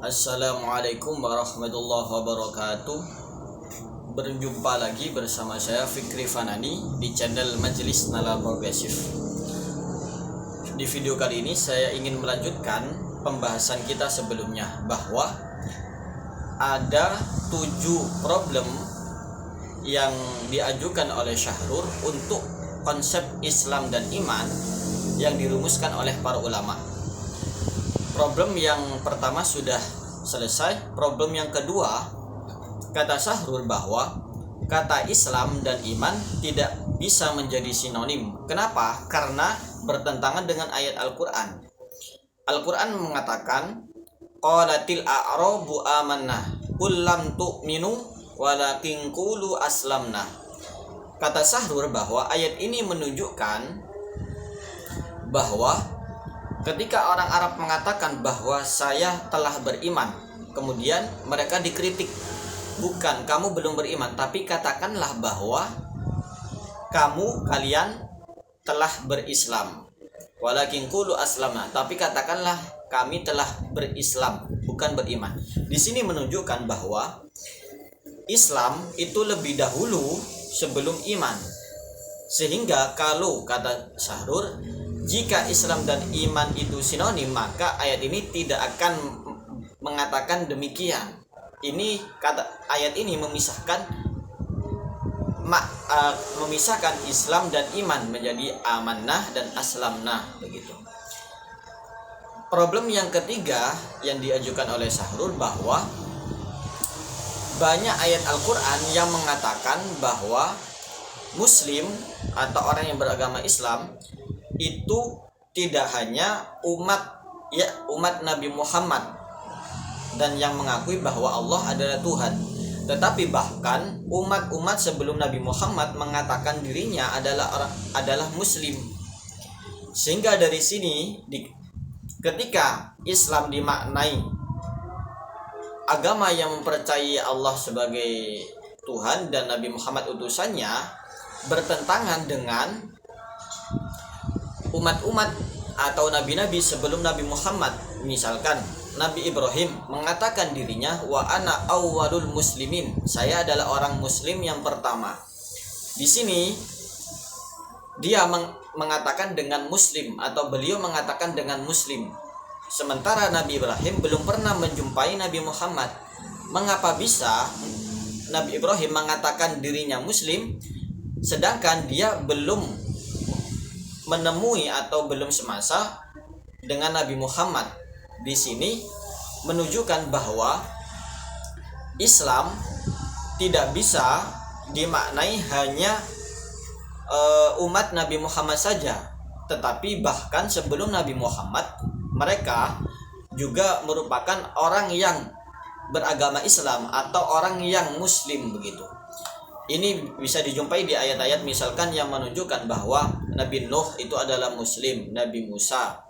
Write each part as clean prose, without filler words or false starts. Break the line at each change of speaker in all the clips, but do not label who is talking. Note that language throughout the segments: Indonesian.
Assalamualaikum warahmatullahi wabarakatuh. Berjumpa lagi bersama saya Fikri Fanani di channel Majelis Nalar Progresif. Di video kali ini saya ingin melanjutkan pembahasan kita sebelumnya, bahwa ada 7 problem yang diajukan oleh Syahrur untuk konsep Islam dan iman yang dirumuskan oleh para ulama. Problem yang pertama sudah selesai. Problem yang kedua, kata Syahrur bahwa kata Islam dan iman tidak bisa menjadi sinonim. Kenapa? Karena bertentangan dengan ayat Al-Quran. Al-Quran mengatakan, qalatil a'rabu amanna qul lam tu'minu walakin qulu aslamna. Kata Syahrur bahwa ayat ini menunjukkan bahwa ketika orang Arab mengatakan bahwa saya telah beriman, kemudian mereka dikritik, bukan, kamu belum beriman, tapi katakanlah bahwa kalian telah berislam. Walakin qulu aslamna, tapi katakanlah kami telah berislam, bukan beriman. Di sini menunjukkan bahwa Islam itu lebih dahulu sebelum iman. Sehingga kalau kata Syahrur, jika Islam dan iman itu sinonim, maka ayat ini tidak akan mengatakan demikian. Ini kata ayat ini memisahkan Islam dan iman menjadi amannah dan aslamnah, begitu. Problem yang ketiga yang diajukan oleh Syahrur bahwa banyak ayat Al-Quran yang mengatakan bahwa Muslim atau orang yang beragama Islam itu tidak hanya umat Nabi Muhammad dan yang mengakui bahwa Allah adalah Tuhan, tetapi bahkan umat-umat sebelum Nabi Muhammad mengatakan dirinya adalah Muslim. Sehingga dari sini ketika Islam dimaknai agama yang mempercayai Allah sebagai Tuhan dan Nabi Muhammad utusannya, bertentangan dengan umat-umat atau nabi-nabi sebelum Nabi Muhammad. Misalkan Nabi Ibrahim mengatakan dirinya wa ana awwalul muslimin, saya adalah orang muslim yang pertama. Di sini dia mengatakan dengan muslim, atau beliau mengatakan dengan muslim, sementara Nabi Ibrahim belum pernah menjumpai Nabi Muhammad. Mengapa bisa Nabi Ibrahim mengatakan dirinya muslim sedangkan dia belum menemui atau belum semasa dengan Nabi Muhammad? Di sini menunjukkan bahwa Islam tidak bisa dimaknai hanya umat Nabi Muhammad saja, tetapi bahkan sebelum Nabi Muhammad mereka juga merupakan orang yang beragama Islam atau orang yang muslim, begitu. Ini bisa dijumpai di ayat-ayat misalkan yang menunjukkan bahwa Nabi Nuh itu adalah muslim, Nabi Musa,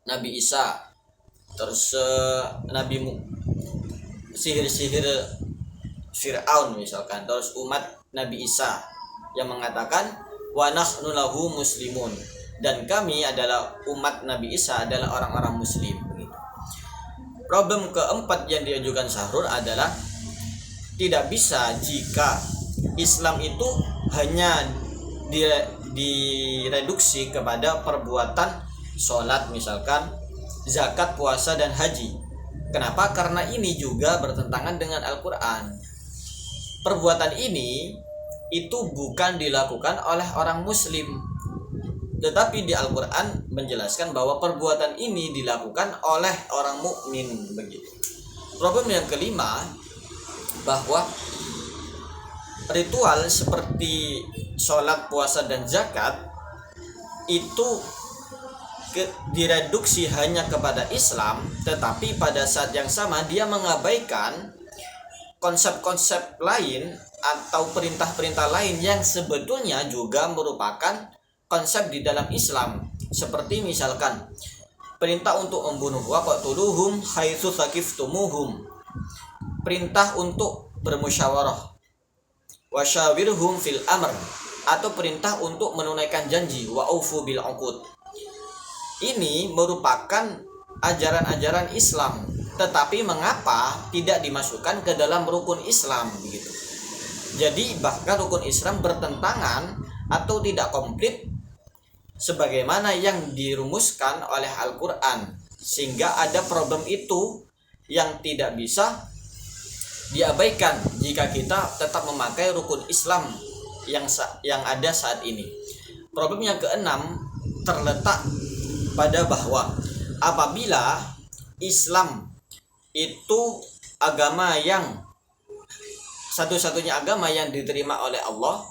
Nabi Isa, terus sihir-sihir Fir'aun misalkan, terus umat Nabi Isa yang mengatakan wa nahnu lahu muslimun, dan kami adalah umat Nabi Isa adalah orang-orang muslim, begitu. Problem keempat yang diajukan Syahrur adalah tidak bisa jika Islam itu hanya direduksi kepada perbuatan sholat misalkan, zakat, puasa, dan haji. Kenapa? Karena ini juga bertentangan dengan Al-Quran. Perbuatan ini itu bukan dilakukan oleh orang muslim, tetapi di Al-Quran menjelaskan bahwa perbuatan ini dilakukan oleh orang mukmin, begitu. Problem yang kelima, bahwa ritual seperti sholat, puasa, dan zakat itu direduksi hanya kepada Islam, tetapi pada saat yang sama dia mengabaikan konsep-konsep lain atau perintah-perintah lain yang sebetulnya juga merupakan konsep di dalam Islam. Seperti misalkan perintah untuk membunuh, waqtuluhum haitsu tsaqiftumuhum, perintah untuk bermusyawarah, wasyawirhum fil amr, atau perintah untuk menunaikan janji, wa aufu bil uqud. Ini merupakan ajaran-ajaran Islam tetapi mengapa tidak dimasukkan ke dalam rukun Islam begitu. Jadi bahkan rukun Islam bertentangan atau tidak komplit sebagaimana yang dirumuskan oleh Al-Qur'an, sehingga ada problem itu yang tidak bisa diabaikan jika kita tetap memakai rukun Islam yang ada saat ini. Problem yang keenam terletak pada bahwa apabila Islam itu agama yang satu-satunya agama yang diterima oleh Allah,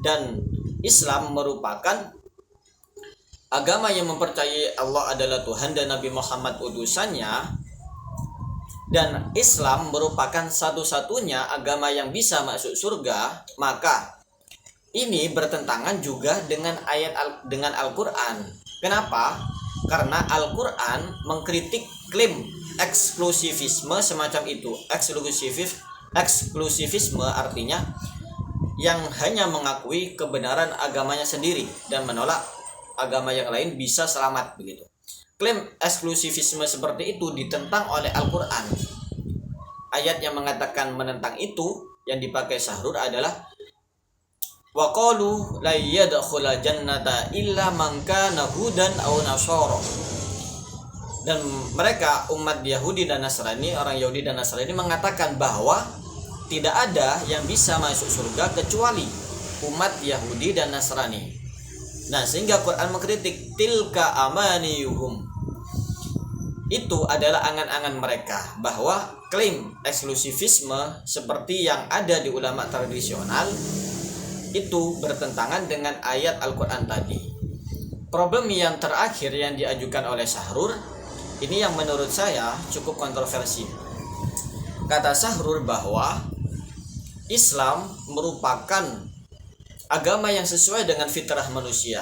dan Islam merupakan agama yang mempercayai Allah adalah Tuhan dan Nabi Muhammad utusannya, dan Islam merupakan satu-satunya agama yang bisa masuk surga, maka ini bertentangan juga dengan dengan Al-Qur'an. Kenapa? Karena Al-Qur'an mengkritik klaim eksklusivisme semacam itu. Eksklusivisme artinya yang hanya mengakui kebenaran agamanya sendiri dan menolak agama yang lain bisa selamat begitu. Klaim eksklusivisme seperti itu ditentang oleh Al-Qur'an. Ayat yang mengatakan menentang itu yang dipakai Sahrur adalah wa qalu la yadkhula jannata illa man kana hudan aw nasara. Dan mereka umat Yahudi dan Nasrani, orang Yahudi dan Nasrani mengatakan bahwa tidak ada yang bisa masuk surga kecuali umat Yahudi dan Nasrani. Nah, sehingga Quran mengkritik tilka amaniyuhum. Itu adalah angan-angan mereka, bahwa klaim eksklusivisme seperti yang ada di ulama tradisional itu bertentangan dengan ayat Al-Quran tadi. Problem yang terakhir yang diajukan oleh Sahrur ini yang menurut saya cukup kontroversi. Kata Sahrur bahwa Islam merupakan agama yang sesuai dengan fitrah manusia.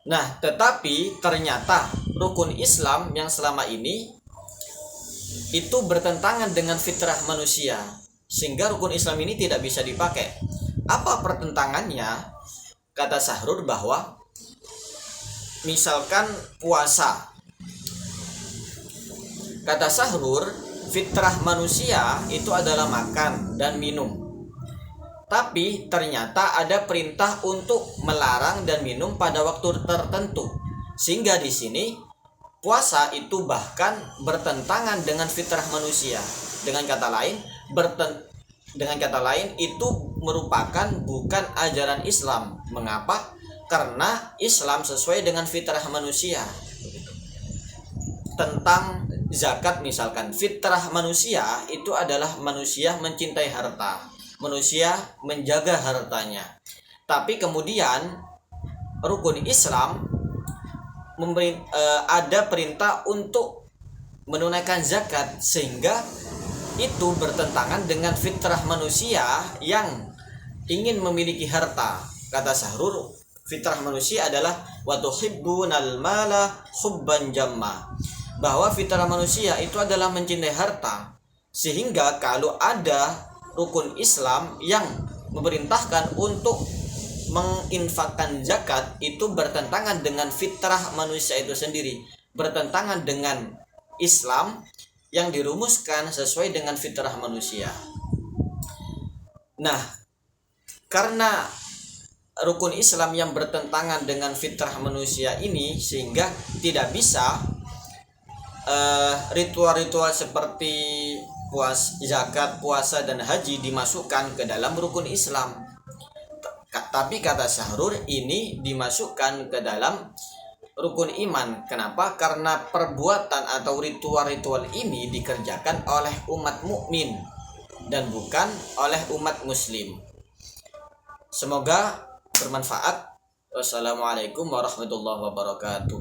Nah, tetapi ternyata rukun Islam yang selama ini itu bertentangan dengan fitrah manusia, sehingga rukun Islam ini tidak bisa dipakai. Apa pertentangannya? Kata Sahrur bahwa misalkan puasa. Kata Sahrur, fitrah manusia itu adalah makan dan minum. Tapi ternyata ada perintah untuk melarang dan minum pada waktu tertentu. Sehingga di sini puasa itu bahkan bertentangan dengan fitrah manusia. Dengan kata lain itu merupakan bukan ajaran Islam. Mengapa? Karena Islam sesuai dengan fitrah manusia. Tentang zakat misalkan, fitrah manusia itu adalah manusia mencintai harta, manusia menjaga hartanya. Tapi kemudian rukun Islam ada perintah untuk menunaikan zakat, sehingga itu bertentangan dengan fitrah manusia yang ingin memiliki harta. Kata Sahrur, fitrah manusia adalah wa tuhibbunal mala hubban jamma, bahwa fitrah manusia itu adalah mencintai harta, sehingga kalau ada rukun Islam yang memerintahkan untuk menginfakkan zakat itu bertentangan dengan fitrah manusia itu sendiri, bertentangan dengan Islam yang dirumuskan sesuai dengan fitrah manusia. Nah, karena rukun Islam yang bertentangan dengan fitrah manusia ini, sehingga tidak bisa ritual-ritual seperti zakat, puasa, dan haji dimasukkan ke dalam rukun Islam. Tapi kata Sahrur, ini dimasukkan ke dalam rukun iman. Kenapa? Karena perbuatan atau ritual-ritual ini dikerjakan oleh umat mukmin dan bukan oleh umat muslim. Semoga bermanfaat. Wassalamualaikum warahmatullahi wabarakatuh.